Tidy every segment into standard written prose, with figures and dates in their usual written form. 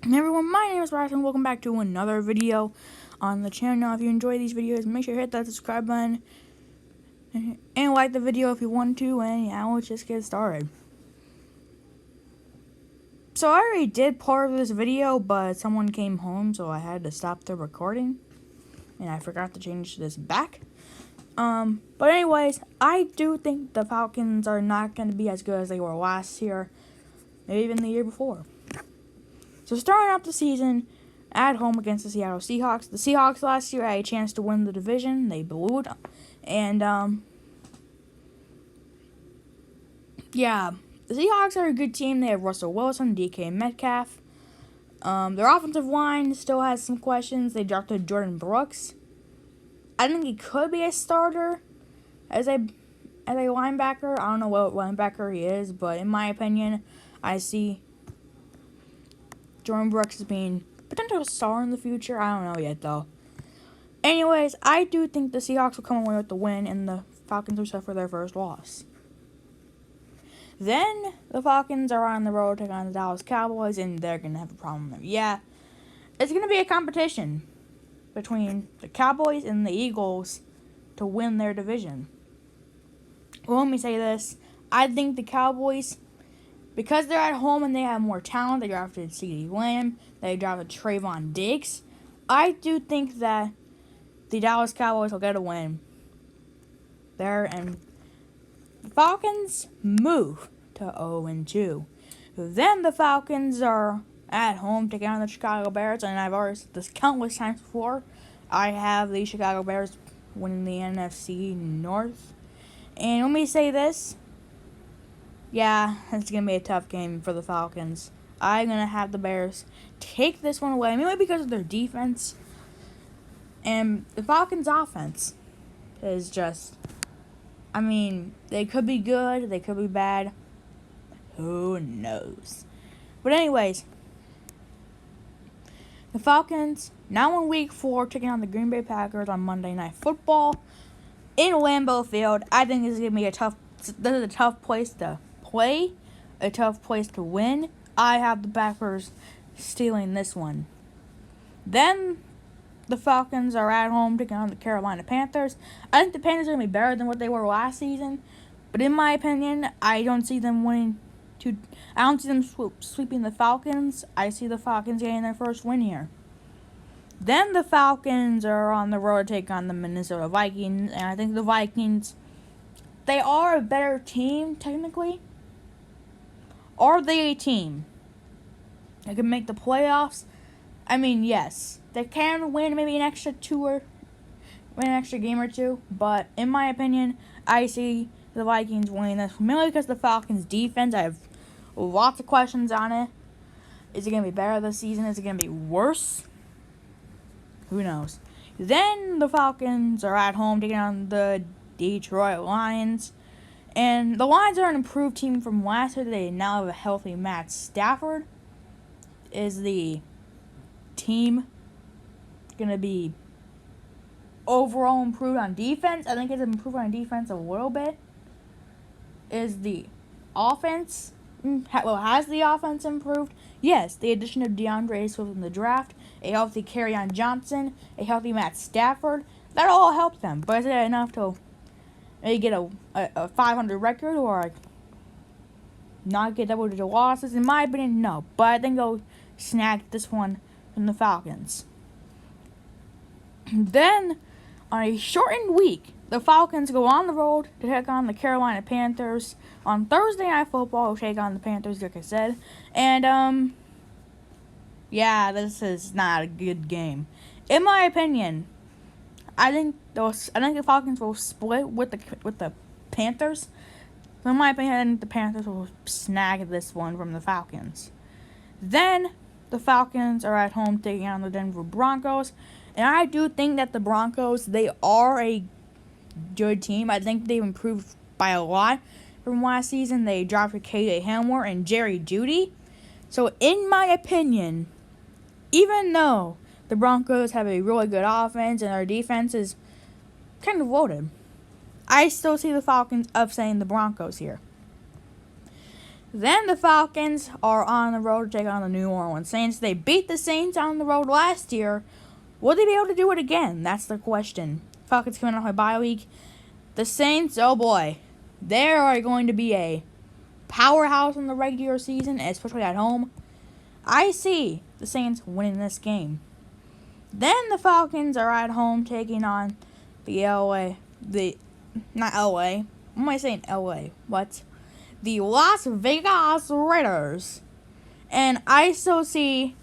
Hey everyone, my name is Ross and welcome back to another video on the channel. If you enjoy these videos, make sure to hit that subscribe button and like the video if you want to, and yeah, let's just get started. So I already did part of this video, but someone came home, so I had to stop the recording, and I forgot to change this back. But anyways, I do think the Falcons are not going to be as good as they were last year, maybe even the year before. So starting out the season at home against the Seattle Seahawks. The Seahawks last year had a chance to win the division. They blew it. And, yeah, the Seahawks are a good team. They have Russell Wilson, DK Metcalf. Their offensive line still has some questions. They drafted Jordan Brooks. I think he could be a starter as a linebacker. I don't know what linebacker he is, but in my opinion, I see Jordan Brooks as being potential star in the future. I don't know yet, though. Anyways, I do think the Seahawks will come away with the win, and the Falcons will suffer their first loss. Then, the Falcons are on the road to take on the Dallas Cowboys, and they're going to have a problem there. Yeah, it's going to be a competition between the Cowboys and the Eagles to win their division. Well, let me say this. I think the Cowboys, because they're at home and they have more talent, they drafted CeeDee Lamb, they drafted Trayvon Diggs, I do think that the Dallas Cowboys will get a win there, and the Falcons move to 0-2. Then the Falcons are at home taking on the Chicago Bears, and I've already said this countless times before. I have the Chicago Bears winning the NFC North. And let me say this. Yeah, it's going to be a tough game for the Falcons. I'm going to have the Bears take this one away, mainly because of their defense. And the Falcons' offense is just, I mean, they could be good, they could be bad. Who knows? But anyways, the Falcons, now in Week 4, taking on the Green Bay Packers on Monday Night Football in Lambeau Field. I think this is going to be a tough place to play, a tough place to win. I have the Packers stealing this one. Then the Falcons are at home taking on the Carolina Panthers. I think the Panthers are going to be better than what they were last season. But in my opinion, I don't see them winning. I don't see them sweeping the Falcons. I see the Falcons getting their first win here. Then the Falcons are on the road to take on the Minnesota Vikings. And I think the Vikings, they are a better team, technically. Are they a team that can make the playoffs? I mean, yes. They can win maybe an extra game or two. But in my opinion, I see the Vikings winning this. Mainly because the Falcons' defense, I have lots of questions on it. Is it going to be better this season? Is it going to be worse? Who knows? Then the Falcons are at home taking on the Detroit Lions. And the Lions are an improved team from last year. They now have a healthy Matt Stafford. Is the team going to be overall improved on defense? I think it's improved on defense a little bit. Is the offense, has the offense improved? Yes, the addition of DeAndre Swift in the draft, a healthy Kerryon Johnson, a healthy Matt Stafford, that all helped them. But is it enough to maybe get a 500 record or not get double-digit losses? In my opinion, no. But I think they'll snag this one from the Falcons. Then, on a shortened week, the Falcons go on the road to take on the Carolina Panthers. On Thursday Night Football, they'll take on the Panthers, like I said. And, yeah, this is not a good game. In my opinion, I think the Falcons will split with the Panthers. So in my opinion, I think the Panthers will snag this one from the Falcons. Then, the Falcons are at home taking on the Denver Broncos. And I do think that the Broncos, they are a good team. I think they've improved by a lot from last season. They drafted KJ Hamler and Jerry Jeudy. So in my opinion, even though the Broncos have a really good offense and their defense is kind of loaded, I still see the Falcons upsetting the Broncos here. Then the Falcons are on the road to take on the New Orleans Saints. They beat the Saints on the road last year. Will they be able to do it again? That's the question. Falcons coming off a bye week. The Saints, oh boy, they are going to be a powerhouse in the regular season, especially at home. I see the Saints winning this game. Then the Falcons are at home taking on not LA. What am I saying? LA. What? The Las Vegas Raiders. And I still see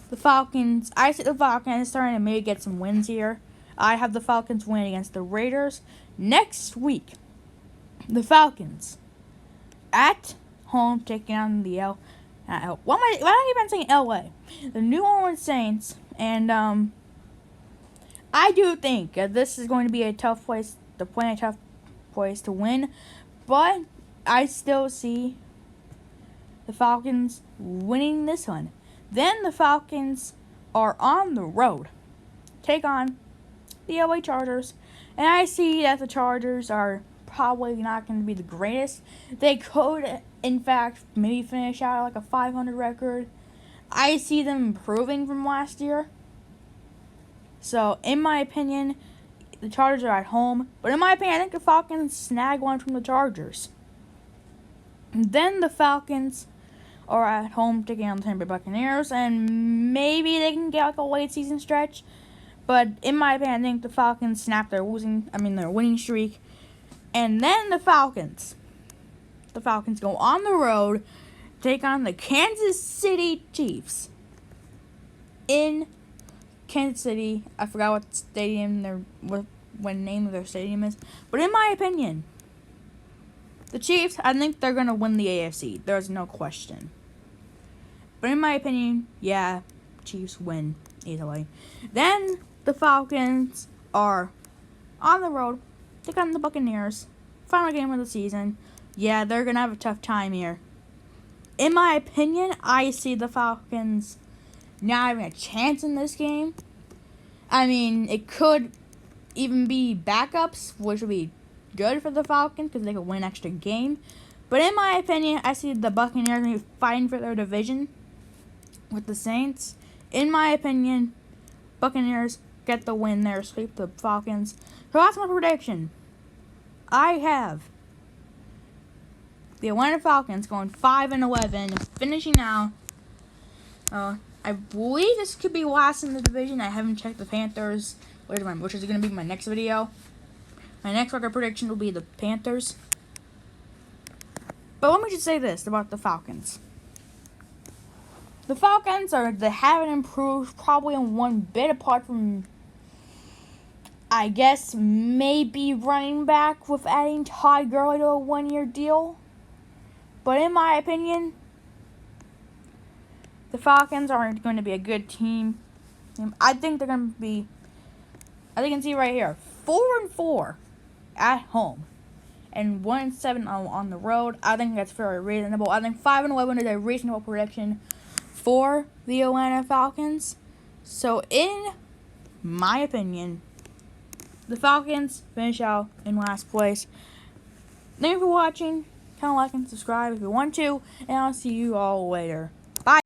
the Falcons. I see the Falcons starting to maybe get some wins here. I have the Falcons win against the Raiders. Next week, the Falcons at home taking on the why am I even saying LA? The New Orleans Saints. And I do think this is going to be a tough place to play, a tough place to win. But I still see the Falcons winning this one. Then the Falcons are on the road. Take on the LA Chargers. And I see that the Chargers are probably not going to be the greatest. They could, in fact, maybe finish out like a 500 record. I see them improving from last year. So, in my opinion, the Chargers are at home. But in my opinion, I think the Falcons snag one from the Chargers. And then the Falcons are at home taking on the Tampa Bay Buccaneers. And maybe they can get like a late season stretch. But in my opinion, I think the Falcons snap their winning streak. And then the Falcons go on the road, take on the Kansas City Chiefs. In Kansas City, I forgot what name of their stadium is. But in my opinion, the Chiefs, I think they're going to win the AFC. There's no question. But in my opinion, yeah, Chiefs win easily. Then the Falcons are on the road, take on the Buccaneers. Final game of the season. Yeah, they're going to have a tough time here. In my opinion, I see the Falcons not having a chance in this game. I mean, it could even be backups, which would be good for the Falcons because they could win an extra game. But in my opinion, I see the Buccaneers going to be fighting for their division with the Saints. In my opinion, Buccaneers get the win there, sweep the Falcons. So that's my prediction. I have the Atlanta Falcons going 5-11, finishing out. I believe this could be last in the division. I haven't checked the Panthers, which is going to be my next video. My next record prediction will be the Panthers. But let me just say this about the Falcons. The Falcons they haven't improved probably in one bit apart from, I guess, maybe running back with adding Todd Gurley to a 1-year deal. But in my opinion, the Falcons are going to be a good team. I think they're going to be, as you can see right here, 4-4 at home and 1-7 on the road. I think that's very reasonable. I think 5-11 is a reasonable prediction for the Atlanta Falcons. So in my opinion, the Falcons finish out in last place. Thank you for watching. Kind of like and subscribe if you want to. And I'll see you all later.